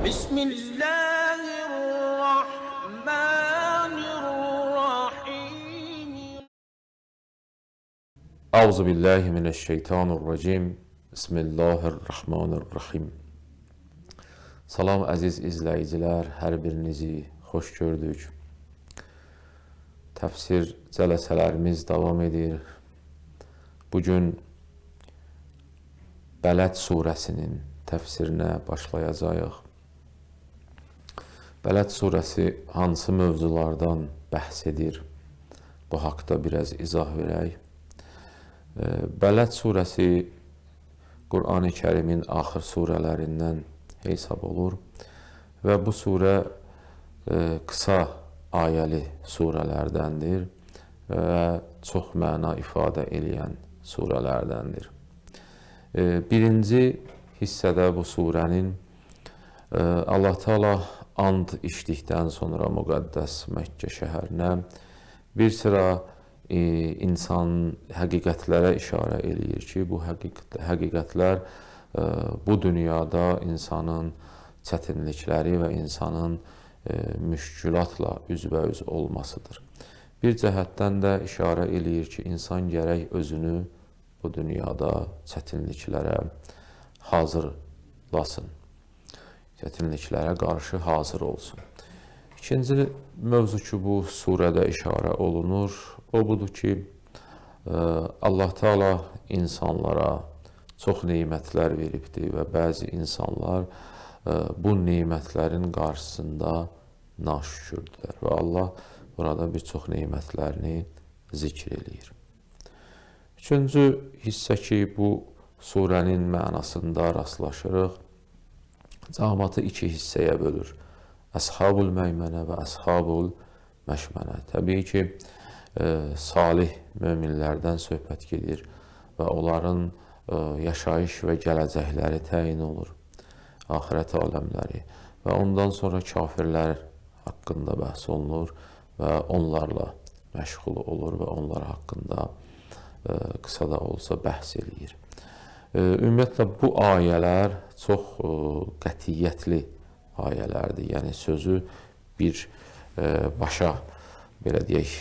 بسم الله الرحمن الرحيم. Euzu billahi mineşşeytanirracim. Bismillahirrahmanirrahim. Salam əziz izləyicilər, hər birinizi xoş gördük. Təfsir cələsələrimiz davam edir. Bugün Bələd surəsinin təfsirinə başlayacağıq. Bələd surəsi hansı mövzulardan bəhs edir? Bu haqda biraz izah verək. Bələd surəsi Qur'an-ı Kərimin axır surələrindən hesab olur və bu surə qısa ayəli surələrdəndir və çox məna ifadə edən surələrdəndir. Birinci hissədə bu surənin Allah Teala and içdikdən sonra müqəddəs Məkkə şəhərinə bir sıra insan həqiqətlərə işarə eləyir ki, bu həqiqətlər bu dünyada insanın çətinlikləri və insanın müşkülatla üzbəüz olmasıdır. Bir cəhətdən də işarə eləyir ki, insan gərək özünü bu dünyada çətinliklərə hazırlasın, çətinliklərə qarşı hazır olsun. İkinci mövzu ki, bu surədə işarə olunur, o budur ki, Allah Teala insanlara çox nemətlər veribdir və bəzi insanlar bu nemətlərin qarşısında naşükürdülər və Allah burada bir çox nemətlərini zikr eləyir. Üçüncü hissə ki, bu surənin mənasında rastlaşırıq, cəmaatı iki hissəyə bölür. Əshabul məymənə və əshabul məşmənə. Təbii ki, salih möminlərdən söhbət gedir və onların yaşayış və gələcəkləri təyin olur, axirət aləmləri və ondan sonra kafirlər haqqında bəhs olunur və onlarla məşğul olur və onlar haqqında qısa da olsa bəhs eləyir. Ümumiyyətlə, bu ayələr çox qətiyyətli ayələrdir. Yəni, sözü bir başa, belə deyək,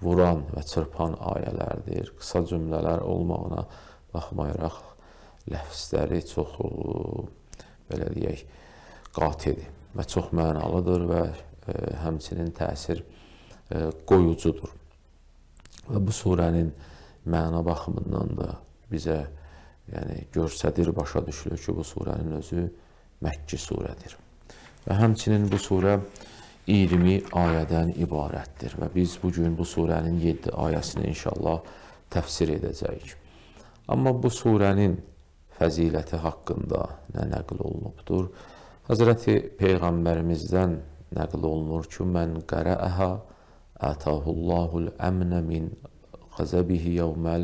vuran və çırpan ayələrdir. Qısa cümlələr olmağına baxmayaraq, ləfzləri çox, belə deyək, qatidir və çox mənalıdır və həmçinin təsir qoyucudur. Və bu surənin məna baxımından da bizə görsədir, başa düşülür ki, bu surənin özü Məkki surədir. Və həmçinin bu surə 20 ayədən ibarətdir və biz bugün bu surənin 7 ayəsini inşallah təfsir edəcəyik. Amma bu surənin fəziləti haqqında nə nəql olunubdur? Həzrəti Peyğəmbərimizdən nəql olunur ki, mən qərəəhə ətəhullahul əmnə min qəzəbihi yevməl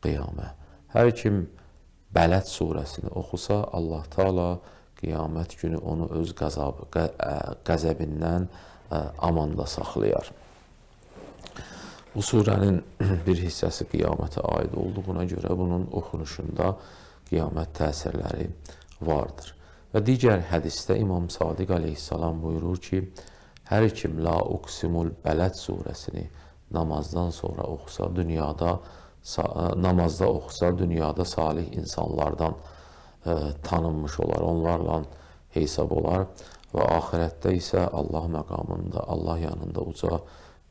qiyamə. Hər kim Bələd surəsini oxusa, Allah Teala qiyamət günü onu öz qəzəbindən amanda saxlayar. Bu surənin bir hissəsi qiyamətə aid olduğuna görə bunun oxunuşunda qiyamət təsirləri vardır. Və digər hədisdə İmam Sadiq əleyhissalam buyurur ki, hər kim La Uqsimul Bələd surəsini namazdan sonra oxusa, namazda oxusa, dünyada salih insanlardan tanınmış olar, onlarla hesab olar və axirətdə isə Allah məqamında, Allah yanında uca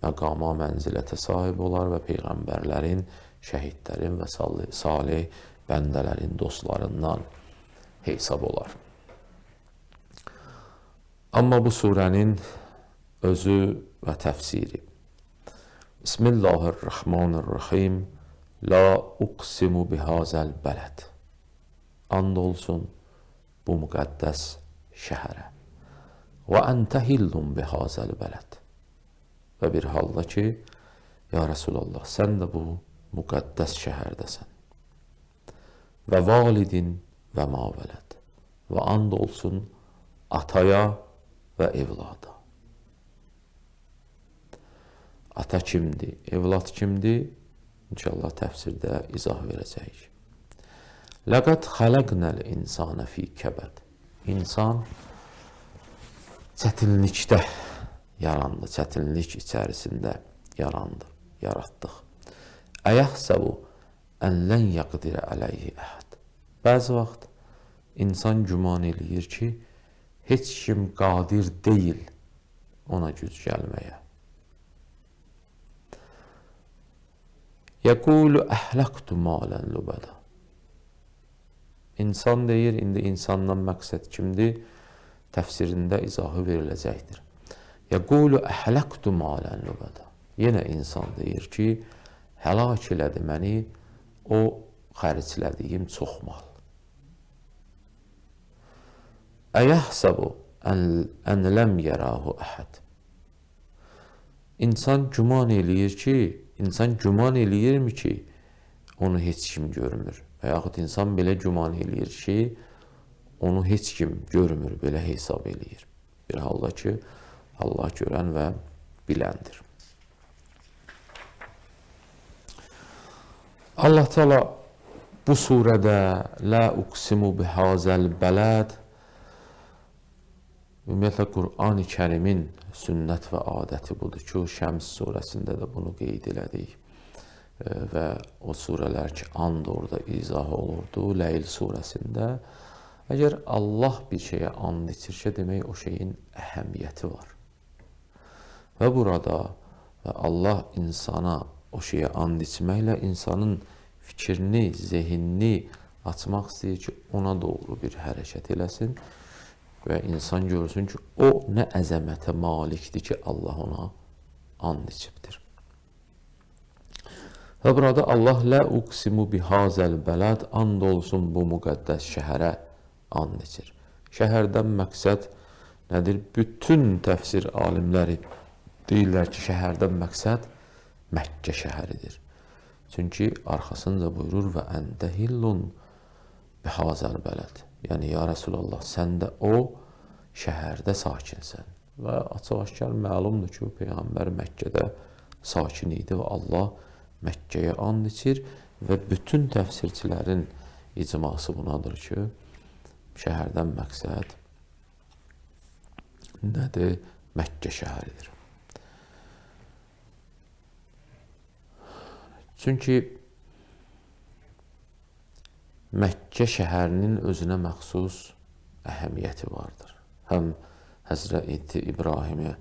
məqama, mənzilətə sahib olar və peyğəmbərlərin, şəhidlərin və salih bəndələrin dostlarından hesab olar. Amma bu surənin özü və təfsiri. Bismillahirrahmanirrahim. La uqsimu bihazəl bələd. And olsun bu müqəddəs şəhərə. Və əntə hillun bihazəl bələd. Və bir halda ki, ya Rasulallah, sən də bu müqəddəs şəhərdəsən. Və validin və ma vələd. Və and olsun ataya və evlada. Ata kimdir, evlad kimdir? İnşallah təfsirdə izah verəcəyik. Ləqəd xələqnəl insanə fi kəbəd. İnsan çətinlikdə yarandı, çətinlik içərisində yaratdıq. Əyəhsəbu ən lən yaqdirə əleyhi əhəd. Bəzi vaxt insan güman eləyir ki, heç kim qadir deyil ona güc gəlməyə. Yəqulu əhləqtu malən lübədə. İnsan deyir, indi insandan məqsəd kimdir? Təfsirində izahı veriləcəkdir. Yəqulu əhləqtu malən lübədə. Yenə insan deyir ki, həlak elədi məni o xərclədiyim çox mal. Əyəhsəbu ən ləm yərahu əhəd. İnsan güman eləyirmi ki, onu heç kim görmür? Və yaxud insan belə güman eləyir ki, onu heç kim görmür, belə hesab eləyir. Bir halda ki, Allah görən və biləndir. Allah Teala bu surədə la uqsimu bihazəl bələd, ümumiyyətlə Qur'an-ı Kərimin sünnət və adəti budur ki, Şəms surəsində də bunu qeyd elədik və o surələr ki, and orada izah olurdu, Leyl surəsində. Əgər Allah bir şeyə and içirsə, demək o şeyin əhəmiyyəti var. Və burada Allah insana o şeyə and içməklə insanın fikrini, zehinini açmaq istəyir ki, ona doğru bir hərəkət eləsin və insan görsün ki, o nə əzəmətə malikdir ki, Allah ona and içibdir. Və burada Allah lə uqsimu bihazəl bələd, and olsun bu müqəddəs şəhərə and içir. Şəhərdən məqsəd nədir? Bütün təfsir alimləri deyirlər ki, şəhərdən məqsəd Məkkə şəhəridir. Çünki arxasınca buyurur və əndə hillun bihazəl bələd. Yəni, ya Rəsulallah, sən də o şəhərdə sakinsən. Və açıq-aşkar məlumdur ki, Peyğəmbər Məkkədə sakin idi və Allah Məkkəyə and içir və bütün təfsirçilərin icması bunadır ki, şəhərdən məqsəd nədir? Məkkə şəhəridir. Çünki Məkkə şəhərinin özünə məxsus əhəmiyyəti vardır. Həm Həzrəti İbrahimə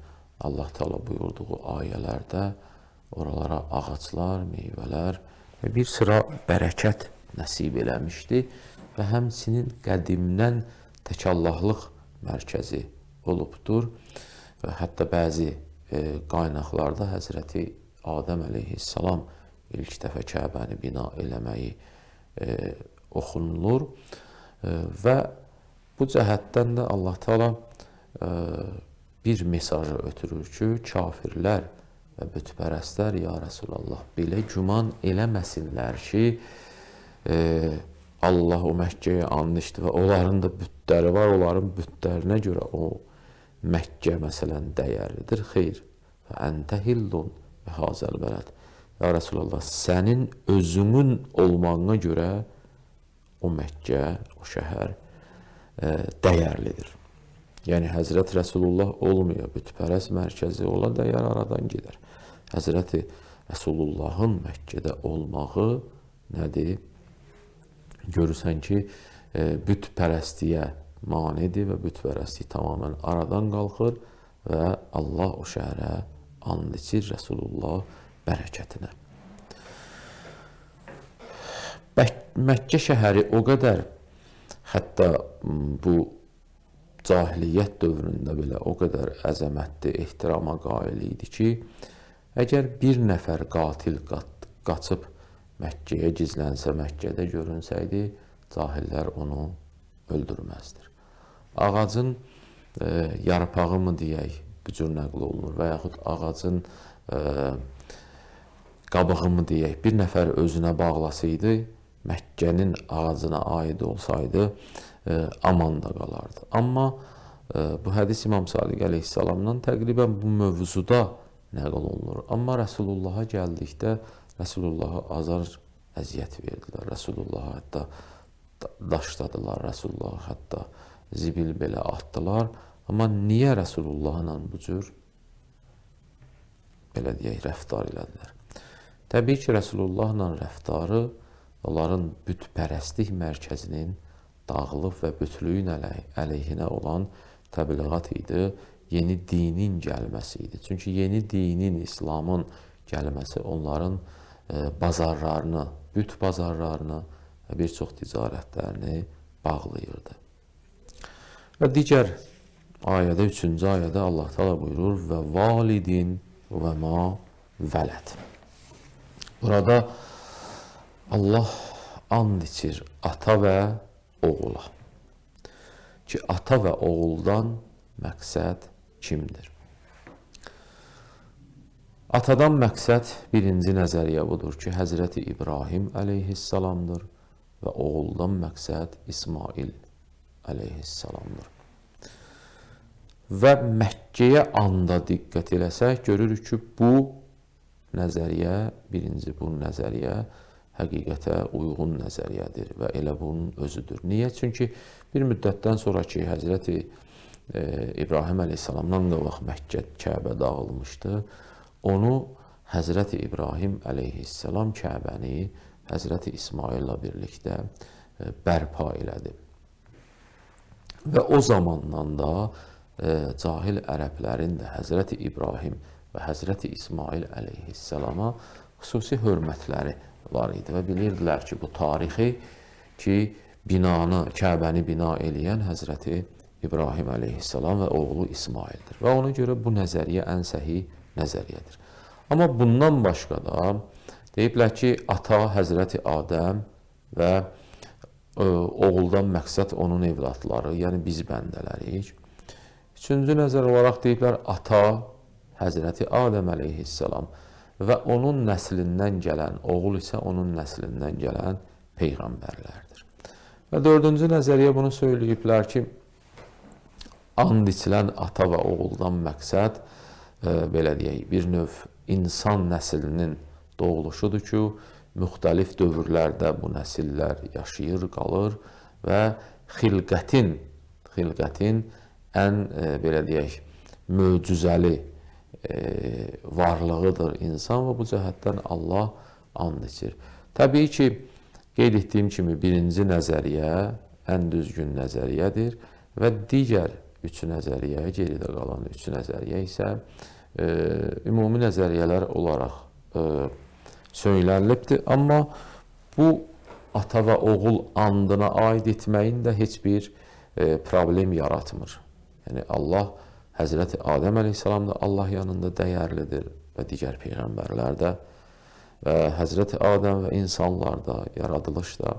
Allah Teala buyurduğu ayələrdə oralara ağaclar, meyvələr və bir sıra bərəkət nəsib eləmişdi və həmçinin qədimdən təkallahlıq mərkəzi olubdur və hətta bəzi qaynaqlarda Həzrəti Adəm əleyhissalam ilk dəfə Kəbəni bina eləməyi oxunulur və bu cəhətdən də Allah Teala bir mesajı ötürür ki, kafirlər və bütpərəstlər, ya Rəsulallah, belə güman eləməsinlər ki, Allah o Məkkəyə and içdi və onların da bütləri var, onların bütlərinə görə o Məkkə məsələn dəyərlidir. Xeyr, və əntə hillun və hazəl bələd. Ya Rəsulallah, sənin özünün olmağına görə o Məkkə, o şəhər dəyərlidir. Yəni, Həzrət Rəsulullah olmuyor, bütpərəst mərkəzi ola dəyər aradan gedər. Həzrəti Rəsulullahın Məkkədə olmağı nədir? Görürsən ki, bütpərəstliyə manidir və bütpərəstlik tamamən aradan qalxır və Allah o şəhərə and içir Rəsulullah bərəkətinə. Məkkə şəhəri o qədər, hətta bu cahiliyyət dövründə belə o qədər əzəmətli, ehtirama qail idi ki, əgər bir nəfər qatil qaçıb Məkkəyə gizlənsə, Məkkədə görünsəydi, cahillər onu öldürməzdir. Ağacın yarpağı mı deyək, bu cür nəql olunur və yaxud ağacın qabığı mı deyək, bir nəfər özünə bağlasaydı, Məkkənin ağacına aid olsaydı, aman da qalardı. Amma bu hədis İmam Sadiq əleyhissalamdan təqribən bu mövzuda nəql olunur. Amma Rəsulullaha gəldikdə Rəsulullaha azar əziyyət verdilər. Rəsulullaha hətta daşladılar, Rəsulullaha hətta zibil belə atdılar. Amma niyə Rəsulullahla bu cür belə deyək, rəftar elədilər? Təbii ki, Rəsulullahla rəftarı onların bütpərəstlik mərkəzinin dağılıb və bütünlüyün əleyhinə olan təbliğat idi, yeni dinin gəlməsi idi. Çünki yeni dinin, İslamın gəlməsi onların bazarlarını, büt bazarlarını və bir çox ticarətlərini bağlayırdı. Və digər ayədə, 3-cü ayədə Allah Teala buyurur və validin və ma vələd. Burada Allah and içir ata və oğula. Ki, ata və oğuldan məqsəd kimdir? Atadan məqsəd birinci nəzəriyyə budur ki, Həzrəti İbrahim əleyhissalamdır və oğuldan məqsəd İsmail əleyhissalamdır. Və Məkkəyə anda diqqət eləsək, görürük ki, bu nəzəriyyə, birinci bu nəzəriyyə həqiqətə uyğun nəzəriyyədir və elə bunun özüdür. Niyə? Çünki bir müddətdən sonra ki, Həzrəti İbrahim əleyhissalamdan qabaq Məkkə, Kəbə dağılmışdı. Onu Həzrəti İbrahim əleyhissalam Kəbəni Həzrəti İsmaillə birlikdə bərpa elədi. Və o zamandan da cahil ərəblərin də Həzrəti İbrahim və Həzrəti İsmail əleyhissalama xüsusi hörmətləri var idi və bilirdilər ki, bu tarixi ki, binanı, Kəbəni bina eləyən Həzrəti İbrahim əleyhissalam və oğlu İsmaildir. Və ona görə bu nəzəriyyə ən səhih nəzəriyyədir. Amma bundan başqa da deyiblər ki, ata Həzrəti Adəm və oğuldan məqsəd onun evladları, yəni biz bəndələrik. Üçüncü nəzər olaraq deyiblər, ata Həzrəti Adəm əleyhissalam və onun nəslindən gələn, oğul isə onun nəslindən gələn peyğəmbərlərdir. Və dördüncü nəzəriyyə bunu söyləyiblər ki, and içilən ata və oğuldan məqsəd, belə deyək, bir növ insan nəslinin doğuluşudur ki, müxtəlif dövrlərdə bu nəsillər yaşayır, qalır və xilqətin ən, belə deyək, möcüzəli varlığıdır insan və bu cəhətdən Allah and içir. Təbii ki, qeyd etdiyim kimi birinci nəzəriyyə ən düzgün nəzəriyyədir və digər üç nəzəriyyə, geridə qalan üç nəzəriyyə isə ümumi nəzəriyyələr olaraq söylənilibdir. Amma bu ata və oğul andına aid etməyin də heç bir problem yaratmır. Yəni Allah, Həzrəti Adəm əleyhissalam da Allah yanında dəyərlidir və digər peyğəmbərlər də və Həzrəti Adəm və insanlar da, yaradılış da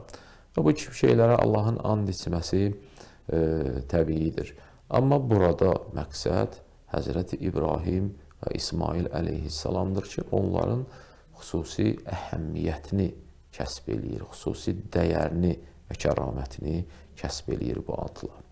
və bu kimi şeylərə Allahın and içməsi təbiidir. Amma burada məqsəd Həzrəti İbrahim və İsmail əleyhissalamdır ki, onların xüsusi əhəmiyyətini kəsb eləyir, xüsusi dəyərini və kəramətini kəsb eləyir bu adla.